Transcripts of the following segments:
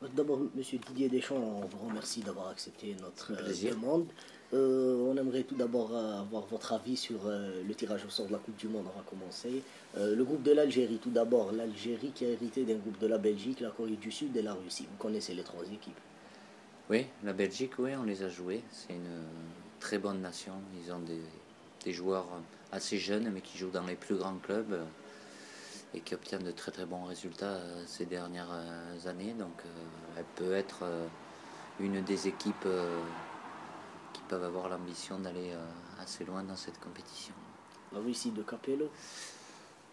D'abord, Monsieur Didier Deschamps, on vous remercie d'avoir accepté notre Un plaisir. demande. On aimerait tout d'abord avoir votre avis sur le tirage au sort de la Coupe du Monde. On va commencer. Le groupe de l'Algérie, tout d'abord, l'Algérie qui a hérité d'un groupe de la Belgique, la Corée du Sud et la Russie. Vous connaissez les trois équipes. Oui, la Belgique, oui, on les a joués. C'est une très bonne nation. Ils ont des joueurs assez jeunes, mais qui jouent dans les plus grands clubs et qui obtiennent de très très bons résultats ces dernières années. Donc, elle peut être une des équipes qui peuvent avoir l'ambition d'aller assez loin dans cette compétition. La Russie de Capello.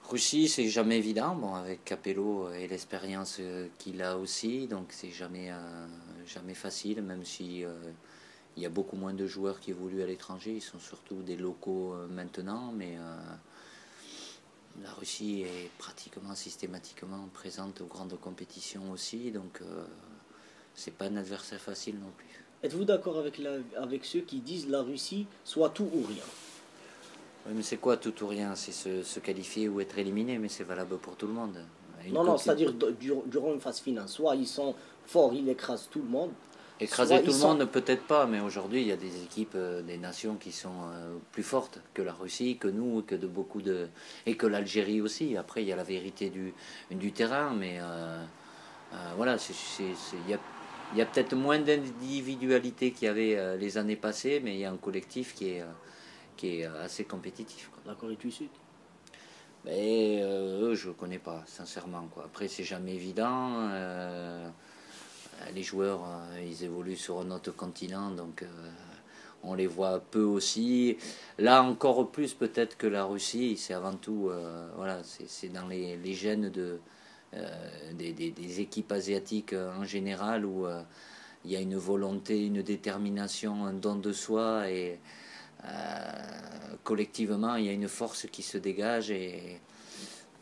Russie, c'est jamais évident, bon, avec Capello et l'expérience qu'il a aussi, donc c'est jamais facile, même si il y a beaucoup moins de joueurs qui évoluent à l'étranger, ils sont surtout des locaux maintenant, mais la Russie est pratiquement systématiquement présente aux grandes compétitions aussi, donc c'est pas un adversaire facile non plus. Êtes-vous d'accord avec ceux qui disent la Russie soit tout ou rien? Oui, mais c'est quoi tout ou rien? C'est se qualifier ou être éliminé, mais c'est valable pour tout le monde. Une Non, non, coupe, c'est-à-dire durant une phase finale. Soit ils sont forts, ils écrasent tout le monde, soit écraser tout ils le sont. monde, peut-être pas, mais aujourd'hui, il y a des équipes, des nations qui sont plus fortes que la Russie, que nous, que de beaucoup de. Et que l'Algérie aussi. Après, il y a la vérité du terrain, mais voilà, il y a peut-être moins d'individualité qu'il y avait les années passées, mais il y a un collectif qui est assez compétitif, quoi. La Corée du Sud. Mais eux, je ne connais pas, sincèrement, quoi. Après, c'est jamais évident. Les joueurs, ils évoluent sur un autre continent, donc on les voit peu aussi. Là, encore plus peut-être que la Russie, c'est avant tout, voilà, c'est dans les gènes des équipes asiatiques en général où il y a une volonté, une détermination, un don de soi et collectivement, il y a une force qui se dégage et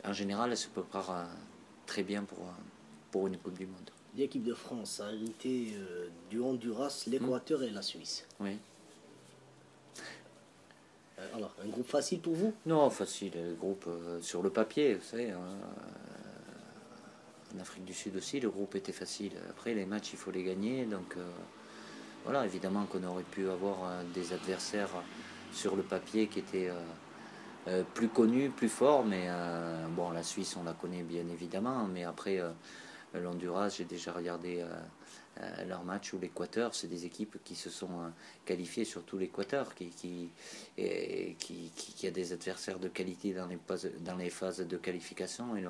en général, elle se prépare très bien pour une Coupe du Monde. L'équipe de France a hérité du Honduras, Hmm. l'Équateur et la Suisse. Oui. Alors, un groupe facile pour vous? Non, facile, le groupe sur le papier, vous savez. Hein, en Afrique du Sud aussi, le groupe était facile. Après, les matchs, il faut les gagner. Donc, voilà, évidemment qu'on aurait pu avoir des adversaires sur le papier qui étaient plus connus, plus forts. Mais bon, la Suisse, on la connaît bien évidemment. Mais après, l'Honduras, j'ai déjà regardé leur match ou l'Équateur. C'est des équipes qui se sont qualifiées, surtout l'Équateur, qui a des adversaires de qualité dans les phases de qualification, et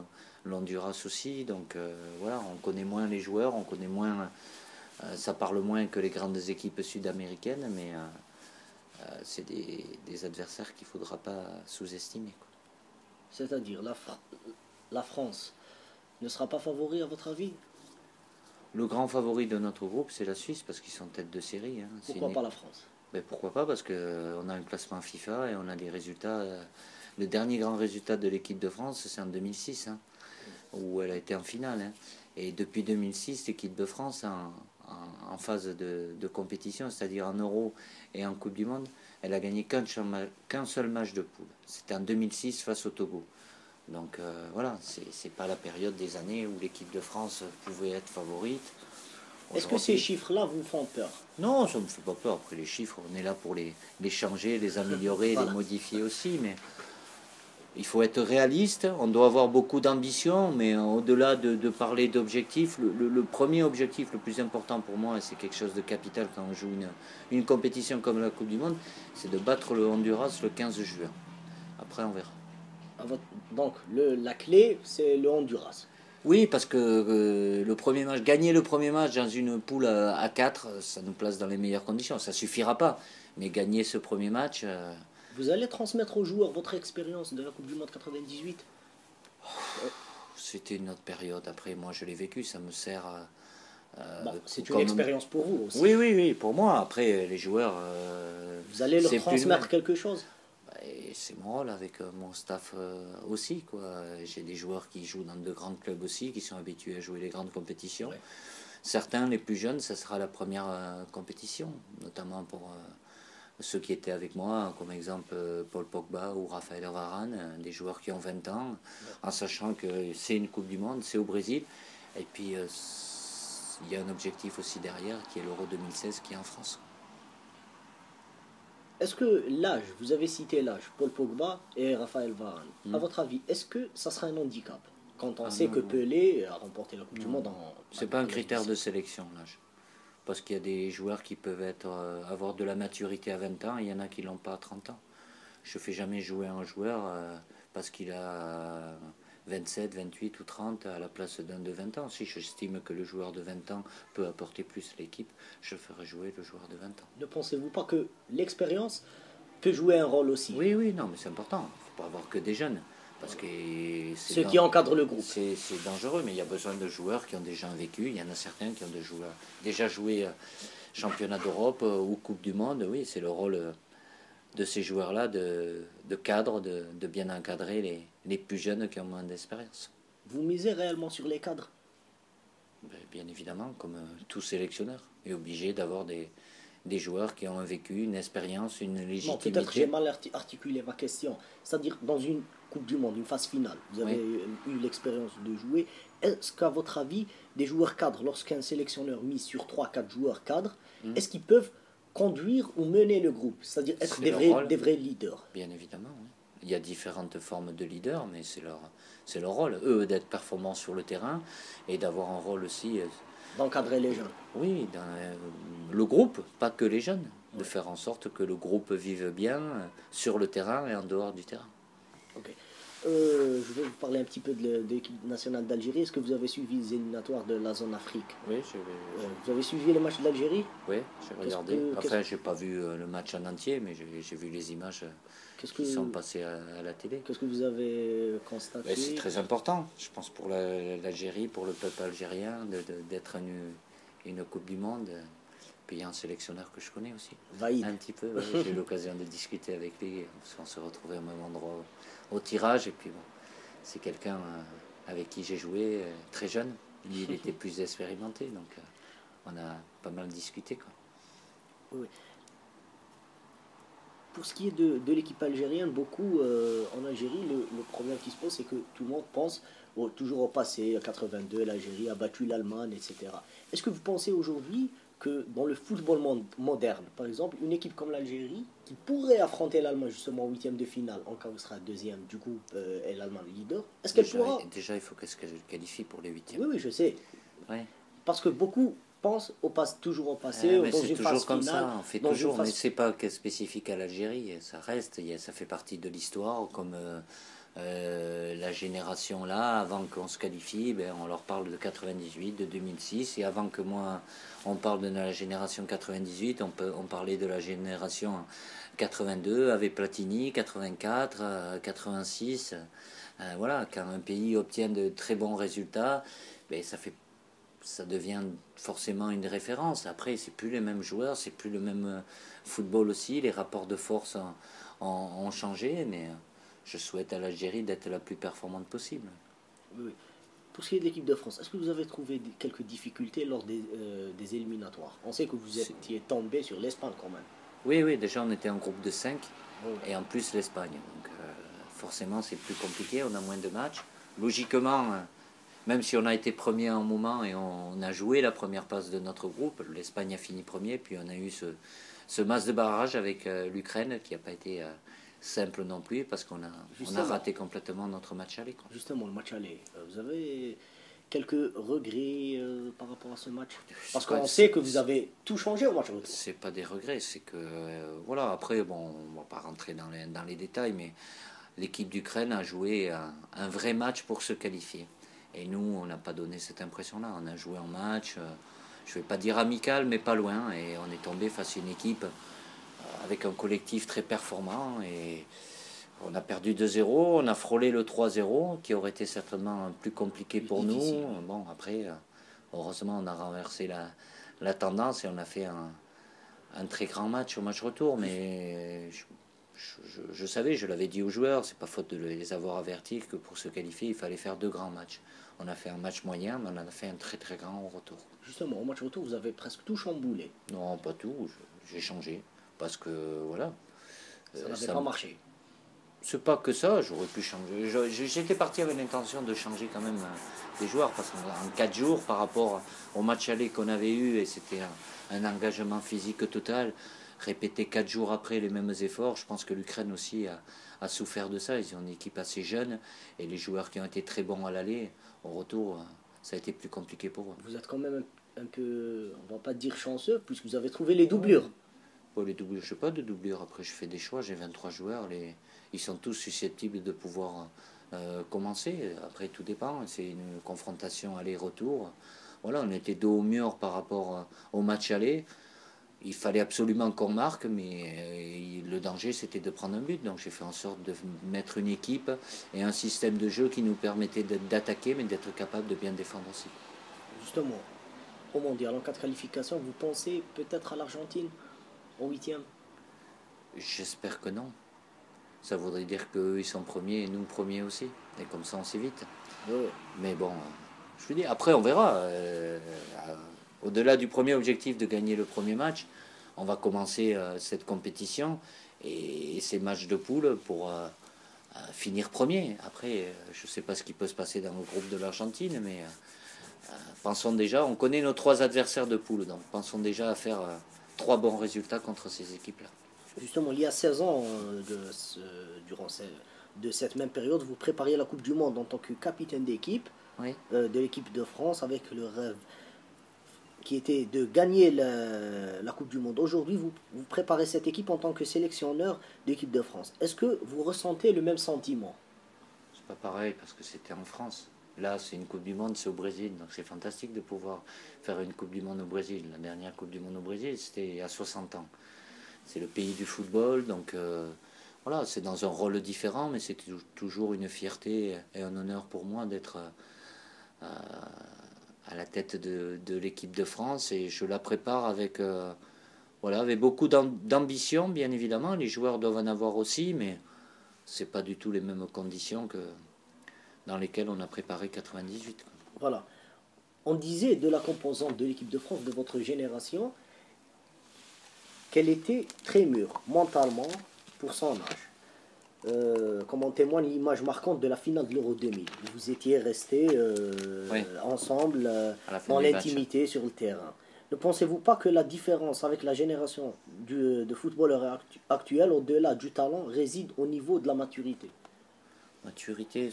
l'Honduras aussi. Donc voilà, on connaît moins les joueurs, on connaît moins, ça parle moins que les grandes équipes sud-américaines, mais c'est des adversaires qu'il ne faudra pas sous-estimer, quoi. C'est-à-dire, la France ne sera pas favori à votre avis? Le grand favori de notre groupe, c'est la Suisse, parce qu'ils sont tête de série, hein. Pourquoi pas la France? Ben pourquoi pas, parce qu'on a un classement FIFA et on a des résultats. Le dernier grand résultat de l'équipe de France, c'est en 2006, hein, où elle a été en finale, hein. Et depuis 2006, l'équipe de France, en phase de compétition, c'est-à-dire en Euro et en Coupe du Monde, elle a gagné qu'un seul match de poule. C'était en 2006 face au Togo. Donc voilà, c'est pas la période des années où l'équipe de France pouvait être favorite. Est-ce que ces chiffres-là vous font peur? Non, ça ne me fait pas peur. Après, les chiffres, on est là pour les changer, les améliorer, Voilà. les modifier aussi. Mais il faut être réaliste. On doit avoir beaucoup d'ambition. Mais au-delà de parler d'objectifs, le premier objectif, le plus important pour moi, et c'est quelque chose de capital quand on joue une compétition comme la Coupe du Monde, c'est de battre le Honduras le 15 juin. Après, on verra. Donc, la clé, c'est le Honduras. Oui, parce que le premier match, gagner le premier match dans une poule à 4, ça nous place dans les meilleures conditions. Ça suffira pas, mais gagner ce premier match, Vous allez transmettre aux joueurs votre expérience de la Coupe du Monde 98? c'était une autre période. Après, moi, je l'ai vécu, ça me sert. Bon, c'est une Comme... expérience pour vous aussi. Oui, oui, oui, pour moi. Après, les joueurs, Vous allez leur c'est plus le même. transmettre quelque chose? Et c'est mon rôle avec mon staff aussi, quoi. J'ai des joueurs qui jouent dans de grands clubs aussi, qui sont habitués à jouer les grandes compétitions. Ouais. Certains, les plus jeunes, ça sera la première compétition, notamment pour ceux qui étaient avec moi, comme exemple Paul Pogba ou Raphaël Varane, des joueurs qui ont 20 ans, en sachant que c'est une Coupe du Monde, c'est au Brésil. Et puis, il y a un objectif aussi derrière qui est l'Euro 2016 qui est en France. Est-ce que l'âge, vous avez cité l'âge, Paul Pogba et Raphaël Varane, à Hmm. votre avis, est-ce que ça sera un handicap quand on Ah sait non, que non, Pelé a remporté la Coupe du non, Monde non. à C'est pas un l'âge de critère de 17 ans? sélection l'âge. Parce qu'il y a des joueurs qui peuvent avoir de la maturité à 20 ans et il y en a qui l'ont pas à 30 ans. Je ne fais jamais jouer un joueur parce qu'il a 27, 28 ou 30 à la place d'un de 20 ans. Si j'estime que le joueur de 20 ans peut apporter plus à l'équipe, je ferai jouer le joueur de 20 ans. Ne pensez-vous pas que l'expérience peut jouer un rôle aussi? Oui, oui, non, mais c'est important. Il ne faut pas avoir que des jeunes. Parce que Ceux qui encadrent le groupe. c'est dangereux, mais il y a besoin de joueurs qui ont déjà vécu. Il y en a certains qui ont déjà joué championnat d'Europe ou Coupe du Monde. Oui, c'est le rôle de ces joueurs-là de cadre, de bien encadrer les plus jeunes qui ont moins d'expérience. Vous misez réellement sur les cadres? Ben, bien évidemment, comme tout sélectionneur, est obligé d'avoir des joueurs qui ont un vécu, une expérience, une Non, peut-être j'ai légitimité. mal articulé ma question. C'est-à-dire, dans une Coupe du Monde, une phase finale, vous avez Oui. eu l'expérience de jouer. Est-ce qu'à votre avis, des joueurs cadres, lorsqu'un sélectionneur mise sur trois quatre joueurs cadres, Hmm. est-ce qu'ils peuvent conduire ou mener le groupe? C'est-à-dire être C'est leur rôle. des vrais leaders? Bien évidemment, oui. Il y a différentes formes de leaders, mais c'est leur rôle, eux, d'être performants sur le terrain et d'avoir un rôle aussi, D'encadrer les gens. oui, dans le groupe, pas que les jeunes, de Ouais. faire en sorte que le groupe vive bien sur le terrain et en dehors du terrain. Ok. Je vais vous parler un petit peu de l'équipe nationale d'Algérie. Est-ce que vous avez suivi les éliminatoires de la zone Afrique? Oui, Vous avez suivi les matchs d'Algérie? oui, j'ai Qu'est-ce regardé. que, Enfin, j'ai pas vu le match en entier, mais j'ai vu les images qu'est-ce qui sont que, passées à la télé. qu'est-ce que vous avez Ben, constaté? c'est très important, je pense, pour l'Algérie, pour le peuple algérien, d'être une Coupe du Monde. Puis il y a un sélectionneur que je connais aussi. Vaïd. Un petit peu, ouais. J'ai eu l'occasion de discuter avec lui, parce qu'on se retrouvait au même endroit au tirage. Et puis bon, c'est quelqu'un avec qui j'ai joué très jeune. Lui, il était plus expérimenté, donc on a pas mal discuté, quoi. Oui. Pour ce qui est de l'équipe algérienne, beaucoup en Algérie, le problème qui se pose, c'est que tout le monde pense toujours au passé, à 82, l'Algérie a battu l'Allemagne, etc. Est-ce que vous pensez aujourd'hui que dans le football moderne, par exemple, une équipe comme l'Algérie, qui pourrait affronter l'Allemagne justement en huitième de finale, en cas où sera deuxième du groupe et l'Allemagne leader, est-ce qu'elle pourra... Déjà, il faut qu'elle se qualifie pour les huitièmes. Oui, oui, je sais. Ouais. Parce que beaucoup pensent toujours au passé, Mais dans c'est une phase toujours comme finale. ça, on fait Dans une toujours, mais phase... c'est pas que spécifique à l'Algérie, ça reste, ça fait partie de l'histoire, comme la génération là, avant qu'on se qualifie, ben, on leur parle de 98, de 2006, et avant que moi on parle de la génération 98, on parlait de la génération 82 avec Platini, 84, 86, voilà, quand un pays obtient de très bons résultats, ben, ça devient forcément une référence. Après, c'est plus les mêmes joueurs, c'est plus le même football aussi. Les rapports de force ont changé, mais je souhaite à l'Algérie d'être la plus performante possible. Oui, oui. Pour ce qui est de l'équipe de France, est-ce que vous avez trouvé quelques difficultés lors des éliminatoires? On sait que vous étiez tombé sur l'Espagne quand même. Oui, oui, déjà on était en groupe de 5 Oui, et en plus l'Espagne. Donc forcément c'est plus compliqué, on a moins de matchs. Logiquement, même si on a été premier à un moment et on a joué la première passe de notre groupe, l'Espagne a fini premier, puis on a eu ce match de barrage avec l'Ukraine qui n'a pas été simple non plus parce on a raté complètement notre match aller, quoi. Justement, le match aller, vous avez quelques regrets par rapport à ce match? Parce qu'on sait que vous avez tout changé au match retour. C'est pas des regrets, c'est que voilà, après bon, on va pas rentrer dans les détails, mais l'équipe d'Ukraine a joué un vrai match pour se qualifier. Et nous, on n'a pas donné cette impression-là. On a joué un match, je ne vais pas dire amical, mais pas loin. Et on est tombé face à une équipe avec un collectif très performant. Et on a perdu 2-0, on a frôlé le 3-0, qui aurait été certainement plus compliqué pour difficile, nous. oui. Bon, après, heureusement, on a renversé la tendance et on a fait un très grand match au match retour. Mais je savais, je l'avais dit aux joueurs, c'est pas faute de les avoir avertis que pour se qualifier, il fallait faire deux grands matchs. On a fait un match moyen, mais on en a fait un très très grand au retour. Justement, au match retour, vous avez presque tout chamboulé. Non, pas tout, j'ai changé. Parce que voilà, Ça n'avait ça, pas marché. c'est pas que ça, j'aurais pu changer. J'étais parti avec l'intention de changer quand même des joueurs, parce qu'en 4 jours, par rapport au match aller qu'on avait eu, et c'était un engagement physique total, répéter 4 jours après les mêmes efforts, je pense que l'Ukraine aussi a souffert de ça. Ils ont une équipe assez jeune, et les joueurs qui ont été très bons à l'aller, au retour, ça a été plus compliqué pour eux. Vous êtes quand même un peu, on va pas dire chanceux, puisque vous avez trouvé les doublures. Bon, les doublures, je sais pas de doublure. Après, je fais des choix. J'ai 23 joueurs. Ils sont tous susceptibles de pouvoir commencer. Après, tout dépend. C'est une confrontation aller-retour. Voilà, on était dos au mur par rapport au match aller. Il fallait absolument qu'on marque, mais le danger, c'était de prendre un but. Donc, j'ai fait en sorte de mettre une équipe et un système de jeu qui nous permettait d'attaquer, mais d'être capable de bien défendre aussi. Justement, au mondial, en cas de qualification, vous pensez peut-être à l'Argentine au huitième? J'espère que non. Ça voudrait dire qu'eux, ils sont premiers et nous premiers aussi. Et comme ça, on s'évite. Ouais. Mais bon, je veux dire, après, on verra. Au-delà du premier objectif de gagner le premier match, on va commencer cette compétition et ces matchs de poule pour finir premier. Après, je ne sais pas ce qui peut se passer dans le groupe de l'Argentine, mais pensons déjà, on connaît nos 3 adversaires de poule, donc pensons déjà à faire 3 bons résultats contre ces équipes-là. Justement, il y a 16 ans, durant de cette même période, vous prépariez la Coupe du Monde en tant que capitaine d'équipe Oui. de l'équipe de France avec le rêve qui était de gagner la Coupe du Monde. Aujourd'hui, vous préparez cette équipe en tant que sélectionneur d'équipe de France. Est-ce que vous ressentez le même sentiment? C'est pas pareil parce que c'était en France. Là, c'est une Coupe du Monde, c'est au Brésil. Donc c'est fantastique de pouvoir faire une Coupe du Monde au Brésil. La dernière Coupe du Monde au Brésil, c'était il y a 60 ans. C'est le pays du football, donc voilà, c'est dans un rôle différent, mais c'est toujours une fierté et un honneur pour moi d'être à la tête de l'équipe de France. Et je la prépare avec, voilà, avec beaucoup d'ambition, bien évidemment. Les joueurs doivent en avoir aussi, mais c'est pas du tout les mêmes conditions que dans lesquelles on a préparé 98. Voilà. On disait de la composante de l'équipe de France de votre génération qu'elle était très mûre mentalement pour son âge. Comme en témoigne l'image marquante de la finale de l'Euro 2000. Vous étiez restés Oui, ensemble dans du match. l'intimité sur le terrain. Ne pensez-vous pas que la différence avec la génération de footballeurs actuels, au-delà du talent, réside au niveau de la maturité? Maturité,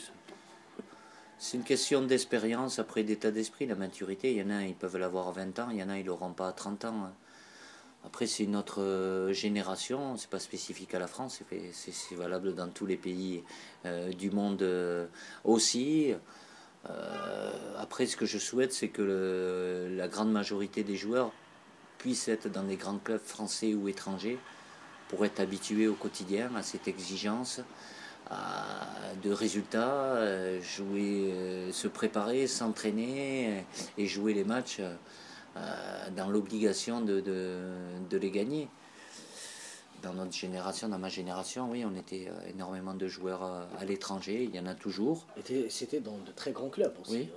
c'est une question d'expérience, après d'état d'esprit. La maturité, il y en a, ils peuvent l'avoir à 20 ans, il y en a, ils l'auront pas à 30 ans. Après, c'est une autre génération, c'est pas spécifique à la France, c'est valable dans tous les pays du monde aussi. Après, ce que je souhaite, c'est que la grande majorité des joueurs puissent être dans des grands clubs français ou étrangers pour être habitués au quotidien à cette exigence de résultats, jouer, se préparer, s'entraîner et jouer les matchs dans l'obligation de les gagner. Dans notre génération, dans ma génération, oui, on était énormément de joueurs à l'étranger, il y en a toujours. C'était dans de très grands clubs aussi.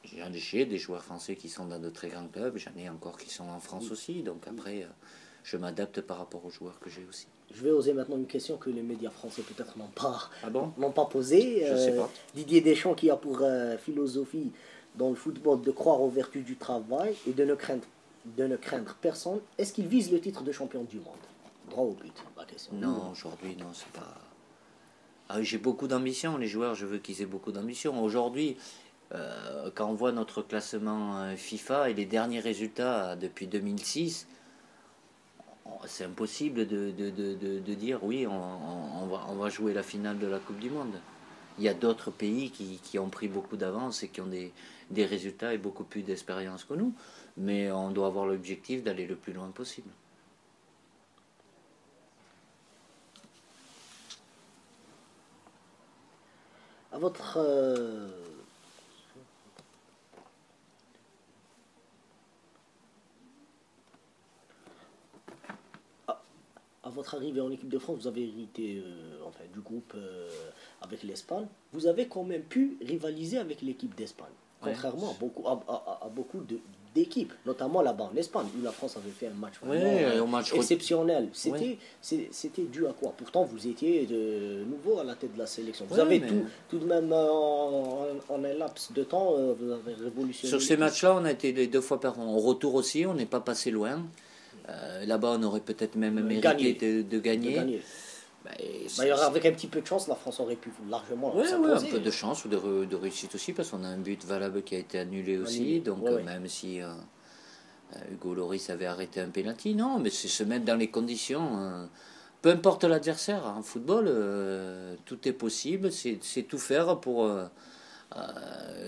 Oui, j'ai des joueurs français qui sont dans de très grands clubs, j'en ai encore qui sont en France aussi, donc après, je m'adapte par rapport aux joueurs que j'ai aussi. Je vais oser maintenant une question que les médias français peut-être Ah bon? n'ont pas posée. Je sais pas. Didier Deschamps qui a pour philosophie dans le football de croire aux vertus du travail et de ne craindre personne. Est-ce qu'il vise le titre de champion du monde? Droit au but, la question. Non, aujourd'hui, non, c'est pas. Ah, j'ai beaucoup d'ambition, les joueurs, je veux qu'ils aient beaucoup d'ambition. Aujourd'hui, quand on voit notre classement FIFA et les derniers résultats depuis 2006, c'est impossible de dire oui, on va jouer la finale de la Coupe du Monde. Il y a d'autres pays qui ont pris beaucoup d'avance et qui ont des résultats et beaucoup plus d'expérience que nous. Mais on doit avoir l'objectif d'aller le plus loin possible. À votre à votre arrivée en équipe de France, vous avez hérité enfin, du groupe avec l'Espagne. Vous avez quand même pu rivaliser avec l'équipe d'Espagne. contrairement à beaucoup d'équipes, notamment là-bas en Espagne, où la France avait fait un match vraiment exceptionnel. C'était dû à quoi? Pourtant, vous étiez de nouveau à la tête de la sélection. Vous avez tout de même, en un laps de temps, vous avez révolutionné. Sur ces matchs-là, on a été les 2 fois par an. Au retour aussi, on n'est pas passé loin. Là-bas, on aurait peut-être même mérité de gagner. Avec un petit peu de chance, la France aurait pu largement s'imposer. Un peu de chance ou de réussite aussi, parce qu'on a un but valable qui a été annulé aussi. Donc même si Hugo Lloris avait arrêté un pénalty, non, mais c'est se mettre dans les conditions. Peu importe l'adversaire, en football, tout est possible. C'est tout faire pour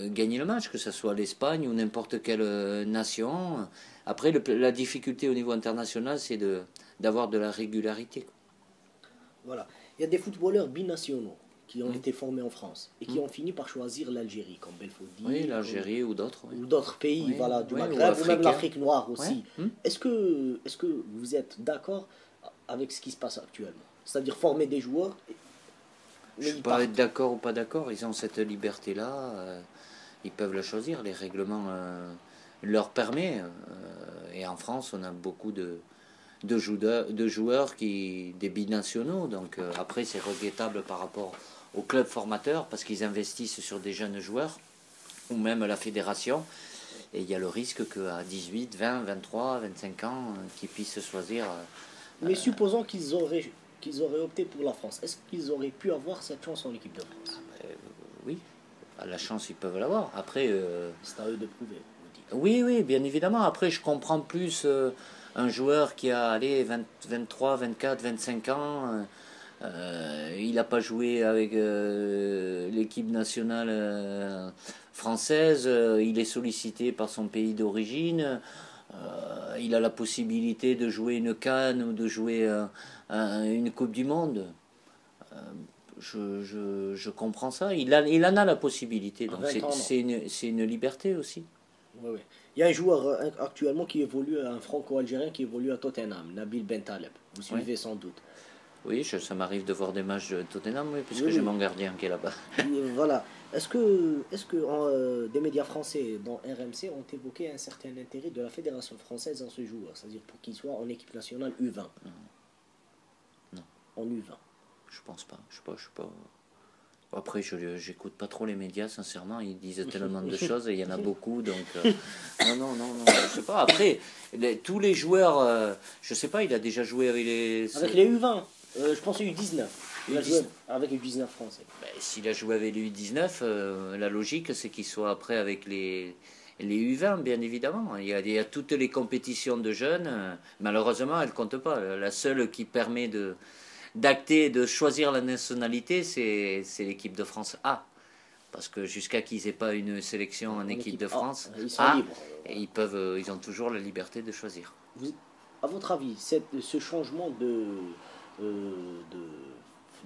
gagner le match, que ce soit l'Espagne ou n'importe quelle nation. Après, la difficulté au niveau international, c'est d'avoir de la régularité. Voilà. Il y a des footballeurs binationaux qui ont été formés en France et qui ont fini par choisir l'Algérie, comme Belfodil. Oui, l'Algérie ou d'autres. Ou d'autres pays, voilà, du Maghreb, ou même l'Afrique noire aussi. Est-ce que vous êtes d'accord avec ce qui se passe actuellement? C'est-à-dire former des joueurs. Je ne suis pas d'accord ou pas d'accord. Ils ont cette liberté-là. Ils peuvent la choisir. Les règlements leur permettent. Et en France, on a beaucoup de joueurs des binationaux. Donc après, c'est regrettable par rapport aux clubs formateurs parce qu'ils investissent sur des jeunes joueurs ou même la fédération. Et il y a le risque qu'à 18, 20, 23, 25 ans, qu'ils puissent choisir. Mais supposons qu'ils auraient opté pour la France. Est-ce qu'ils auraient pu avoir cette chance en équipe de France? Oui, la chance, ils peuvent l'avoir. Après, c'est à eux de prouver. Oui, bien évidemment. Après, je comprends plus un joueur qui a 23, 24, 25 ans. Il n'a pas joué avec l'équipe nationale française. Il est sollicité par son pays d'origine. Il a la possibilité de jouer une CAN ou de jouer une Coupe du Monde. Je comprends ça. Il en a la possibilité. Donc c'est une liberté aussi. Oui. Il y a un joueur actuellement qui évolue, un franco-algérien qui évolue à Tottenham, Nabil Bentaleb. Vous suivez sans doute. Oui, ça m'arrive de voir des matchs de Tottenham, puisque j'ai mon gardien qui est là-bas. Voilà. Est-ce que des médias français, dans RMC, ont évoqué un certain intérêt de la Fédération française en ce joueur, c'est-à-dire pour qu'il soit en équipe nationale U20? Non. En U20. Je pense pas. Je sais pas. Après, j'écoute pas trop les médias, sincèrement. Ils disent tellement de choses et il y en a beaucoup. Donc, non, je sais pas. Après, tous les joueurs, je sais pas, il a déjà joué avec les... Avec les U20, je pense U19. Il a joué avec les U19 français. S'il a joué avec les U19, la logique, c'est qu'il soit après avec les U20, bien évidemment. Il y a toutes les compétitions de jeunes. Malheureusement, elles ne comptent pas. La seule qui permet d'acter, de choisir la nationalité, c'est l'équipe de France A. Parce que jusqu'à qu'ils n'aient pas une sélection en équipe de France ils sont libres. Et ils ont toujours la liberté de choisir. À votre avis, ce changement de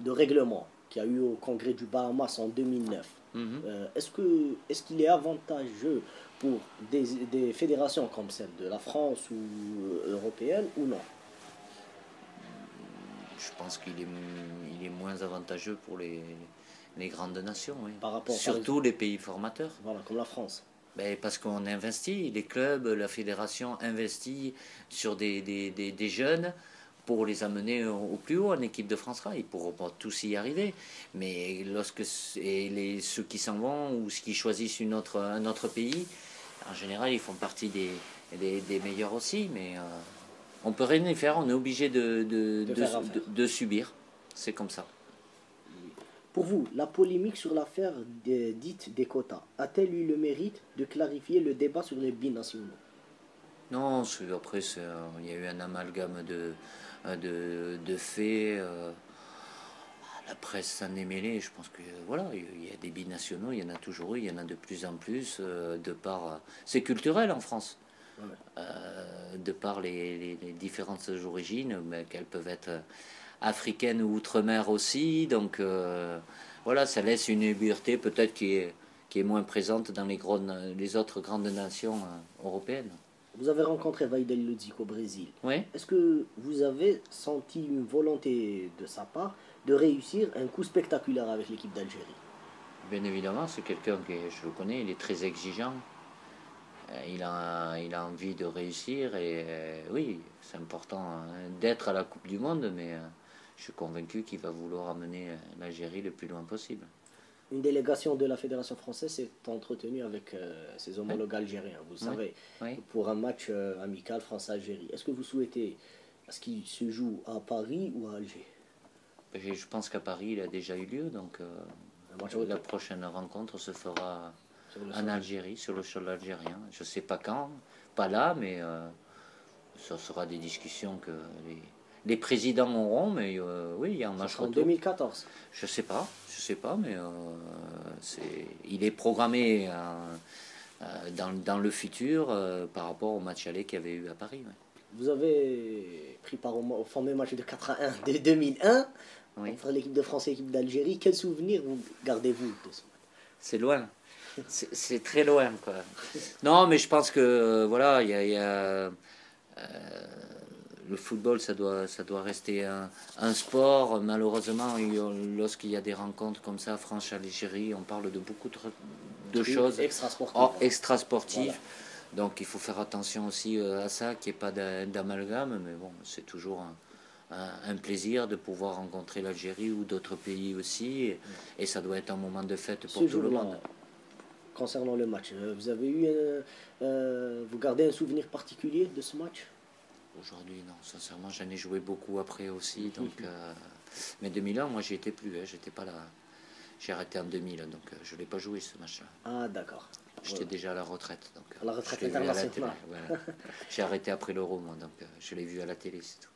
règlement qu'il y a eu au Congrès du Bahamas en 2009, est-ce qu'il est avantageux pour des fédérations comme celle de la France ou européenne ou non? Je pense qu'il est moins avantageux pour les grandes nations, oui. Surtout les pays formateurs. Voilà, comme la France. Parce qu'on investit, les clubs, la fédération investit sur des jeunes pour les amener au plus haut en équipe de France. Ils ne pourront pas tous y arriver, mais ceux qui s'en vont ou ceux qui choisissent un autre pays, en général, ils font partie des meilleurs aussi, mais on ne peut rien y faire, on est obligé de subir. C'est comme ça. Pour vous, la polémique sur l'affaire dite des quotas a-t-elle eu le mérite de clarifier le débat sur les binationaux? Non, après, il y a eu un amalgame de faits. La presse s'en est mêlée. Je pense que voilà, il y a des binationaux, il y en a toujours eu, il y en a de plus en plus. C'est culturel en France. Ouais. De par les différentes origines, mais qu'elles peuvent être africaines ou outre-mer aussi. Donc voilà, ça laisse une liberté peut-être qui est moins présente dans les autres grandes nations européennes. Vous avez rencontré Wydad Ludzic au Brésil. Oui. Est-ce que vous avez senti une volonté de sa part de réussir un coup spectaculaire avec l'équipe d'Algérie? Bien évidemment, c'est quelqu'un qui, je le connais, il est très exigeant. Il a envie de réussir et oui, c'est important hein, d'être à la Coupe du Monde, mais je suis convaincu qu'il va vouloir amener l'Algérie le plus loin possible. Une délégation de la Fédération française s'est entretenue avec ses Oui, homologues algériens, vous le oui, savez, oui. pour un match amical France-Algérie. Est-ce que vous souhaitez, est-ce qu'il se joue à Paris ou à Alger? Je pense qu'à Paris, il a déjà eu lieu, donc Un match la retour prochaine rencontre se fera sur le en sol. Algérie, sur le sol algérien. Je ne sais pas quand, pas là, mais ça sera des discussions que les présidents auront, mais oui, il y a un Ça match sera en retour. 2014. Je sais pas, mais il est programmé dans le futur par rapport au match aller qu'il y avait eu à Paris. Ouais. Vous avez pris part au fameux match de 4-1 de 2001 Oui, entre l'équipe de France et l'équipe d'Algérie. Quel souvenir vous gardez-vous de ce match? c'est loin. C'est très loin, quoi. Non, mais je pense que voilà, le football, ça doit rester un sport. Malheureusement, lorsqu'il y a des rencontres comme ça, France-Algérie, on parle de beaucoup de choses Extra sportif. extra-sportives. Voilà. Donc il faut faire attention aussi à ça, qu'il n'y ait pas d'amalgame. Mais bon, c'est toujours un plaisir de pouvoir rencontrer l'Algérie ou d'autres pays aussi. Et ça doit être un moment de fête pour Ce tout le jour-là, monde. concernant le match, vous avez eu, vous gardez un souvenir particulier de ce match? Aujourd'hui, non, sincèrement, j'en ai joué beaucoup après aussi. Donc, mais 2001, moi, j'y étais plus, hein, j'étais pas là. J'ai arrêté en 2000, donc je ne l'ai pas joué ce match-là. Ah, d'accord. J'étais déjà à la retraite. Donc, À la retraite je l'ai vu à la télé. internationale. Voilà. J'ai arrêté après l'Euro, moi, donc je l'ai vu à la télé, c'est tout.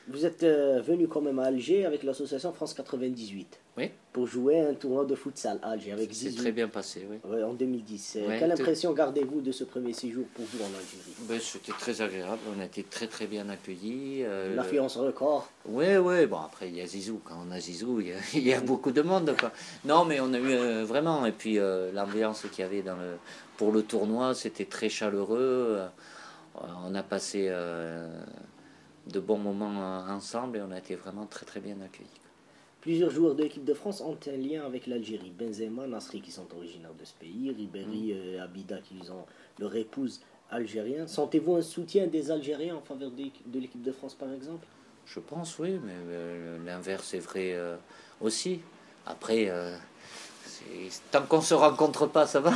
Vous êtes venu quand même à Alger avec l'association France 98 Oui, pour jouer un tournoi de futsal à Alger avec c'est 18 très bien passé, oui. ouais, en 2010. Ouais, Quelle impression gardez-vous de ce premier séjour pour vous en Algérie? Ben, c'était très agréable, on a été très très bien accueillis. L'affluence record. Oui, oui, bon après il y a Zizou, quand on a Zizou, il y a beaucoup de monde quoi. Non mais on a eu vraiment, et puis l'ambiance qu'il y avait pour le tournoi, c'était très chaleureux. On a passé de bons moments ensemble et on a été vraiment très très bien accueillis. Plusieurs joueurs de l'équipe de France ont un lien avec l'Algérie. Benzema, Nasri qui sont originaires de ce pays, Ribéry, Abida qui ont leur épouse algérienne. Sentez-vous un soutien des Algériens en faveur de l'équipe de France par exemple? Je pense oui, mais l'inverse est vrai aussi. Après, tant qu'on se rencontre pas, ça va.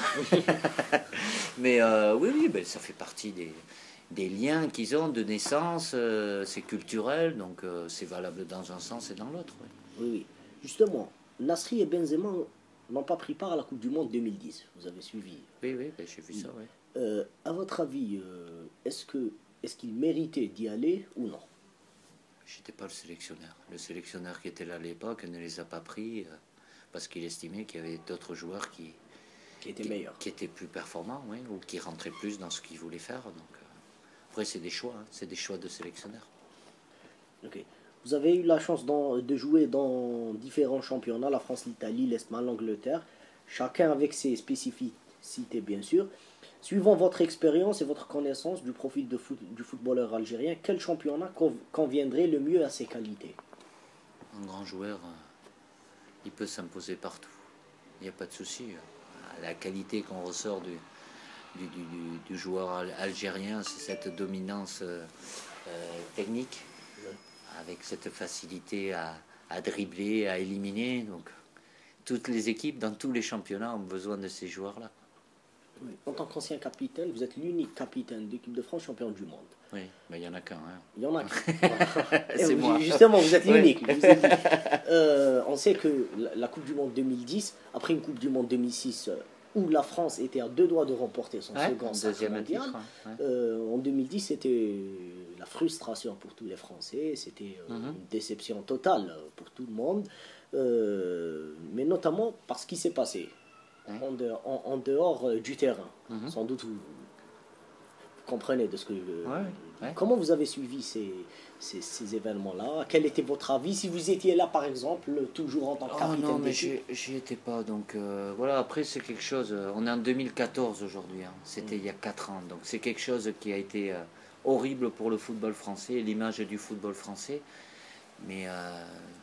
Mais oui, oui, ben, ça fait partie des liens qu'ils ont de naissance, c'est culturel, donc c'est valable dans un sens et dans l'autre. Oui, Oui, oui. Justement, Nasri et Benzema n'ont pas pris part à la Coupe du Monde 2010. Vous avez suivi. oui, oui ben, j'ai vu ça, oui. À votre avis, est-ce qu'ils méritaient d'y aller ou non? J'étais pas le sélectionneur. Le sélectionneur qui était là à l'époque ne les a pas pris parce qu'il estimait qu'il y avait d'autres joueurs Qui était meilleur? qui étaient plus performants, oui, ou qui rentraient plus dans ce qu'ils voulaient faire. Donc, après, c'est des choix, hein, c'est des choix de sélectionneur. Ok. Vous avez eu la chance de jouer dans différents championnats, la France, l'Italie, l'Espagne, l'Angleterre, chacun avec ses spécificités bien sûr. Suivant votre expérience et votre connaissance du profil du footballeur algérien, quel championnat conviendrait le mieux à ses qualités? Un grand joueur, il peut s'imposer partout. Il n'y a pas de souci. La qualité qu'on ressort du joueur algérien, c'est cette dominance technique, avec cette facilité à dribbler, à éliminer. Donc, toutes les équipes dans tous les championnats ont besoin de ces joueurs-là. En tant qu'ancien capitaine, vous êtes l'unique capitaine d'équipe de France champion du monde. Oui, mais il n'y en a qu'un. Hein. Il y en a. C'est moi. Justement, vous êtes Oui. l'unique. On sait que la Coupe du Monde 2010, après une Coupe du Monde 2006 où la France était à deux doigts de remporter son Ouais, second sacre deuxième mondial, titre. Ouais. en 2010 c'était la frustration pour tous les Français, c'était une déception totale pour tout le monde, mais notamment par ce qui s'est passé en dehors du terrain. Sans doute vous comprenez de ce que Ouais. comment vous avez suivi ces événements-là? Quel était votre avis si vous étiez là par exemple, toujours en tant que Oh capitaine non, mais d'équipe? j'y étais pas. Donc voilà, après c'est quelque chose. On est en 2014 aujourd'hui. Hein. C'était il y a 4 ans. Donc c'est quelque chose qui a été horrible pour le football français, l'image du football français. Mais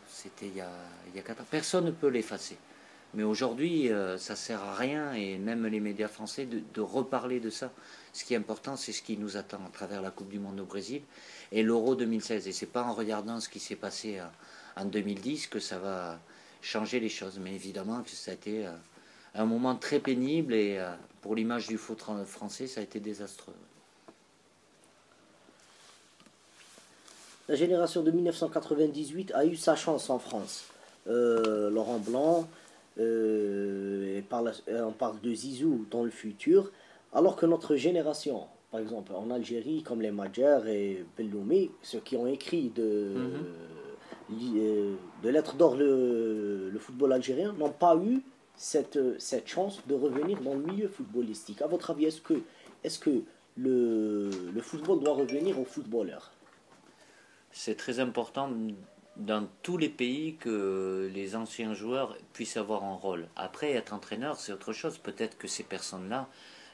c'était il y a 4 ans. Personne ne peut l'effacer. Mais aujourd'hui, ça sert à rien, et même les médias français, de reparler de ça. Ce qui est important, c'est ce qui nous attend à travers la Coupe du Monde au Brésil et l'Euro 2016. Et c'est pas en regardant ce qui s'est passé en 2010 que ça va changer les choses. Mais évidemment que ça a été un moment très pénible, et pour l'image du foot français, ça a été désastreux. La génération de 1998 a eu sa chance en France. Laurent Blanc, on parle de Zizou dans le futur, alors que notre génération, par exemple en Algérie, comme les Madjer et Belloumi, ceux qui ont écrit de lettres d'or le football algérien, n'ont pas eu cette chance de revenir dans le milieu footballistique. À votre avis, est-ce que le football doit revenir aux footballeurs? C'est très important dans tous les pays que les anciens joueurs puissent avoir un rôle. Après, être entraîneur, c'est autre chose. Peut-être que ces personnes-là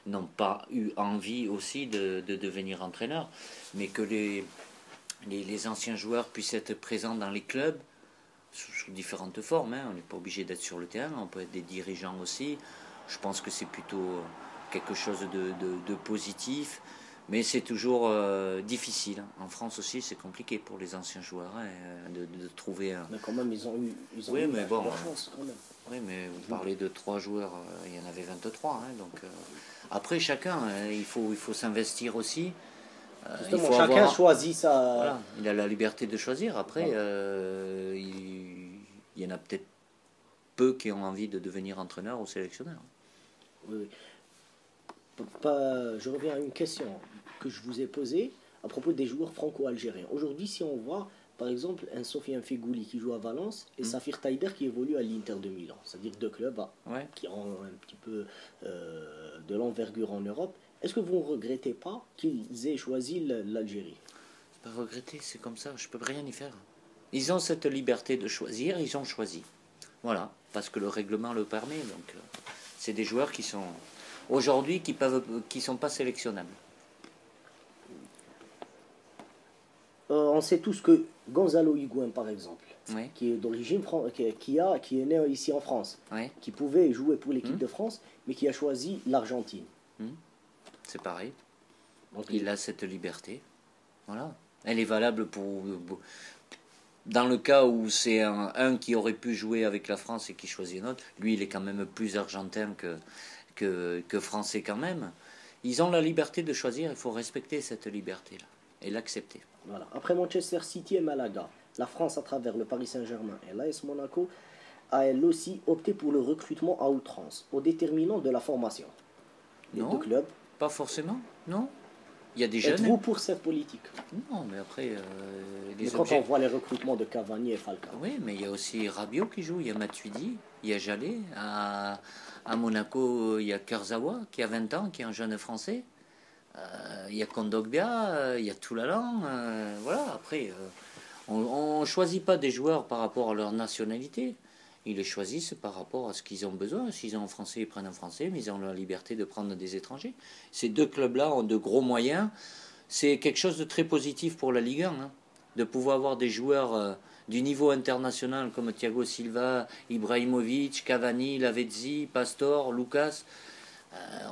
n'ont pas eu envie aussi de devenir entraîneur, mais que les anciens joueurs puissent être présents dans les clubs sous différentes formes. Hein. On n'est pas obligé d'être sur le terrain, on peut être des dirigeants aussi. Je pense que c'est plutôt quelque chose de positif. Mais c'est toujours difficile. En France aussi, c'est compliqué pour les anciens joueurs de trouver un... Mais quand même, ils ont eu leur chance quand même. Oui, mais vous parlez de 3 joueurs, il y en avait 23. Hein, donc, après, chacun, il faut s'investir aussi. Justement, chacun choisit sa... Voilà, il a la liberté de choisir. Après, il y en a peut-être peu qui ont envie de devenir entraîneur ou sélectionneur. Oui. Je reviens à une question que je vous ai posée à propos des joueurs franco-algériens. Aujourd'hui, si on voit par exemple un Sofiane Feghouli qui joue à Valence et Safir Taider qui évolue à l'Inter de Milan, c'est-à-dire 2 clubs qui ont un petit peu de l'envergure en Europe, est-ce que vous ne regrettez pas qu'ils aient choisi l'Algérie? C'est pas regretter, c'est comme ça, je peux rien y faire. Ils ont cette liberté de choisir, ils ont choisi. Voilà, parce que le règlement le permet. Donc, c'est des joueurs qui sont aujourd'hui qui sont pas sélectionnables. On sait tous que Gonzalo Higuaín, par exemple, Oui. qui est d'origine qui est né ici en France, Oui. qui pouvait jouer pour l'équipe de France, mais qui a choisi l'Argentine. C'est pareil. Donc, il a cette liberté. Voilà. Elle est valable dans le cas où c'est un qui aurait pu jouer avec la France et qui choisit un autre. Lui, il est quand même plus argentin que français quand même. Ils ont la liberté de choisir, il faut respecter cette liberté-là et l'accepter. Voilà. Après Manchester City et Malaga, la France, à travers le Paris Saint-Germain et l'AS Monaco, a elle aussi opté pour le recrutement à outrance, au déterminant de la formation. Les deux clubs. Pas forcément, non. Il y a des jeunes. Êtes-vous pour cette politique? Non, mais après, quand on voit les recrutements de Cavani et Falcao. Oui, mais il y a aussi Rabiot qui joue, il y a Matuidi, il y a Jallet. À Monaco, il y a Kurzawa qui a 20 ans, qui est un jeune français. Il y a Kondogbia, il y a Toulalan. Voilà, après, on ne choisit pas des joueurs par rapport à leur nationalité. Ils les choisissent par rapport à ce qu'ils ont besoin. S'ils ont un Français, ils prennent un Français, mais ils ont la liberté de prendre des étrangers. Ces 2 clubs-là ont de gros moyens. C'est quelque chose de très positif pour la Ligue 1, hein, de pouvoir avoir des joueurs du niveau international comme Thiago Silva, Ibrahimovic, Cavani, Lavezzi, Pastor, Lucas.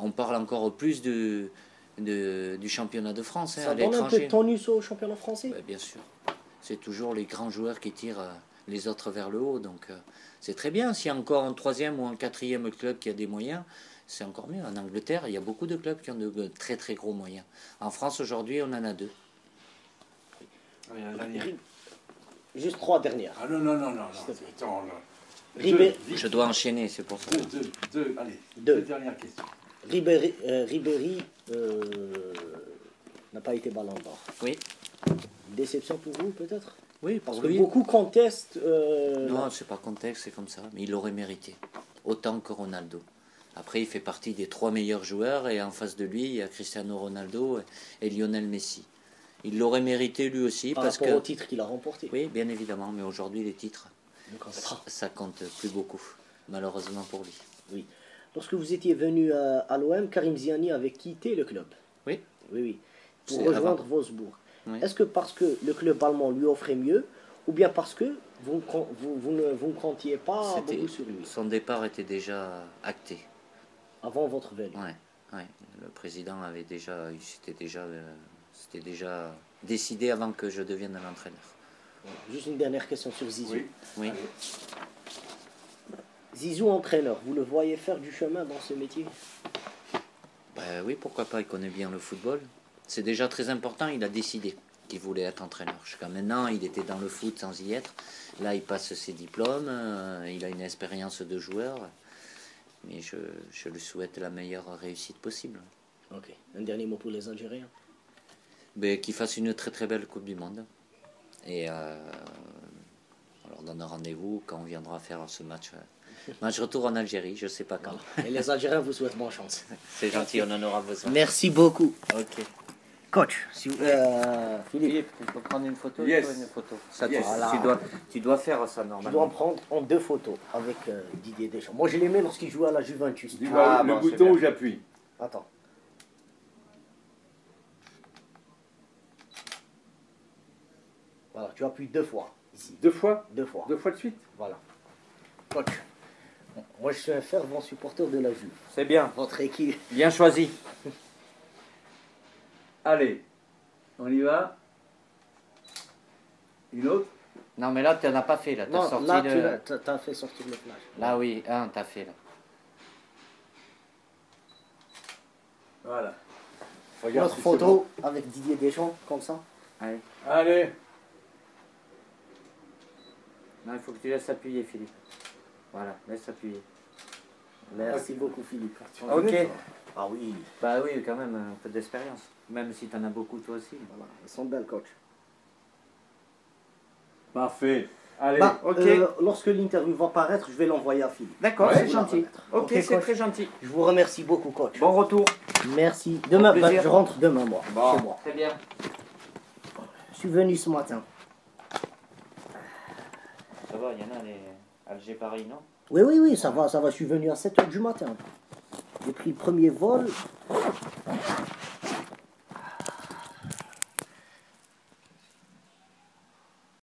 On parle encore plus du championnat de France. Ça donne un peu de tonus au championnat français. Bien sûr. C'est toujours les grands joueurs qui tirent les autres vers le haut. Donc c'est très bien. S'il y a encore un 3e ou un 4e club qui a des moyens, c'est encore mieux. En Angleterre, il y a beaucoup de clubs qui ont de très très gros moyens. En France, aujourd'hui, on en a 2. Juste 3 dernières. Ah non. Attends, Je dois enchaîner, c'est pour ça. Deux dernières questions. Ribéry n'a pas été ballon d'or. Oui. Déception pour vous, peut-être? Oui, parce que beaucoup contestent. Non, c'est pas contexte, c'est comme ça. Mais il l'aurait mérité. Autant que Ronaldo. Après, il fait partie des 3 meilleurs joueurs et en face de lui, il y a Cristiano Ronaldo et Lionel Messi. Il l'aurait mérité lui aussi. Par rapport au titre qu'il a remporté. Oui, bien évidemment. Mais aujourd'hui, les titres, ça compte plus beaucoup, malheureusement pour lui. Oui. Lorsque vous étiez venu à l'OM, Karim Ziani avait quitté le club. Oui. Pour rejoindre Wolfsburg. Oui. Est-ce que parce que le club allemand lui offrait mieux, ou bien parce que Vous ne comptiez pas C'était- beaucoup sur lui Son départ était déjà acté. avant votre venue. Ouais, ouais. Le président avait déjà, c'était déjà décidé avant que je devienne l'entraîneur. Juste une dernière question sur Zizou. Oui. Oui. Allez. Zizou entraîneur, vous le voyez faire du chemin dans ce métier? Ben oui, pourquoi pas, il connaît bien le football. C'est déjà très important, il a décidé qu'il voulait être entraîneur. Jusqu'à maintenant, il était dans le foot sans y être. Là, il passe ses diplômes, il a une expérience de joueur. Mais je lui souhaite la meilleure réussite possible. Ok. Un dernier mot pour les Algériens. Ben, qu'il fasse une très très belle Coupe du Monde. Et on leur donne rendez-vous quand on viendra faire ce match. Match retour en Algérie, je sais pas quand. Et les Algériens vous souhaitent bonne chance. C'est gentil, on en aura besoin. Merci beaucoup. Ok. Coach, Philippe, Philippe, tu peux prendre une photo? Yes. Toi, une photo. Ça, Yes. tu dois faire ça tu normalement. dois en prendre en 2 photos avec Didier Deschamps. Moi, je l'aimais lorsqu'il jouait à la Juventus. Dis-moi le bon, c'est bouton bien. où j'appuie. Attends. Voilà, tu appuies 2 fois ici. 2 fois 2 fois. 2 fois de suite. Voilà. Coach, moi je suis un fervent supporter de la Juve. C'est bien, Votre équipe. bien choisi. Allez, on y va. Une autre. Non, mais là, tu n'en as pas fait. Là, Non, sorti là, le... tu as fait sortir le flash. Là, oui, un, t'as fait là. Voilà. Notre si photo avec Didier Deschamps, comme ça. Allez. c'est bon. Allez. Non, il faut que tu laisses appuyer, Philippe. Voilà, laisse appuyer. Merci beaucoup, Philippe. Ok. Ah oui, Bah oui, quand même, un peu d'expérience. Même si tu en as beaucoup toi aussi. voilà, ils sont belles, coach. Parfait. Allez. Bah, ok. Lorsque l'interview va paraître, je vais l'envoyer à Philippe. D'accord, Ouais, c'est vous gentil. la remettre. Ok, Ok, c'est coach. très gentil. Je vous remercie beaucoup, coach. Bon retour. Merci. Demain, Au plaisir. je rentre demain, moi, chez moi. Très bien. Je suis venu ce matin. Ça va, il y en a les Alger-Paris, non? Oui, oui, oui, ça va, ça va. Je suis venu à 7 h du matin. J'ai pris le premier vol.